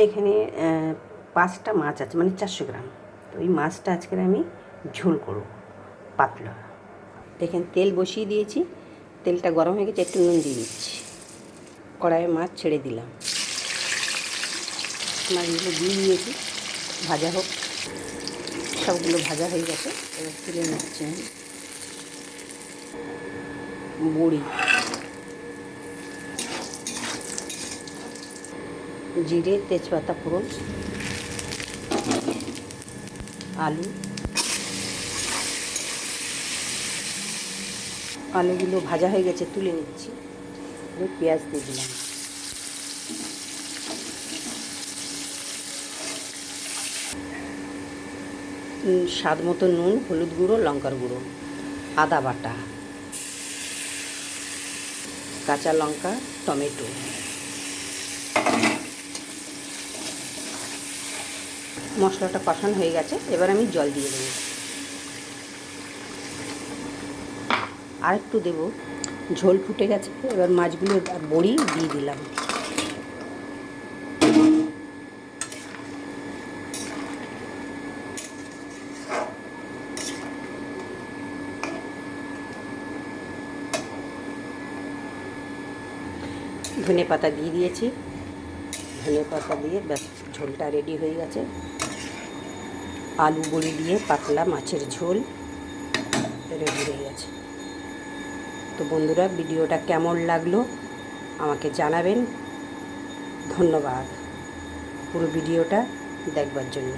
এখানে 5টা মাছ আছে, মানে 400 গ্রাম। তো এই মাছটা আজকে আমি ঝোল করব পাতলা। এখানে তেল বসিয়ে দিয়েছি, তেলটা গরম হয়ে গেছে, একটু নুন দিয়ে দিচ্ছি। কড়াইয়ে মাছ ছেড়ে দিলাম, মাছগুলো দিয়ে দিয়েছি, ভাজা হোক। সবগুলো ভাজা হয়ে গেছে, এবার তুলে নিচ্ছি আমি। বড়ি, জিরে তেজপাতা ফোড়ন, আলু, আলুগুলো ভাজা হয়ে গেছে, তুলে নিচ্ছি। পেঁয়াজ দিয়ে দিলাম, স্বাদ মতো নুন, হলুদ গুঁড়ো, লঙ্কার গুঁড়ো, আদা বাটা, কাঁচা লঙ্কা, টমেটো। মশলাটা কষানো হয়ে গেছে, এবার আমি জল দিয়ে দেবো, আর একটু দেবো। ঝোল ফুটে গেছে, এবার মাছগুলো আর বড়ি দিয়ে দিলাম। ধনে পাতা দিয়ে দিয়েছি, ধনে পাতা দিয়ে ব্যাস ঝোলটা রেডি হয়ে গেছে। আলু বড়ি দিয়ে পাতলা মাছের ঝোল রেডি হয়ে গেছে। তো বন্ধুরা, ভিডিওটা কেমন লাগলো আমাকে জানাবেন। ধন্যবাদ পুরো ভিডিওটা দেখবার জন্য।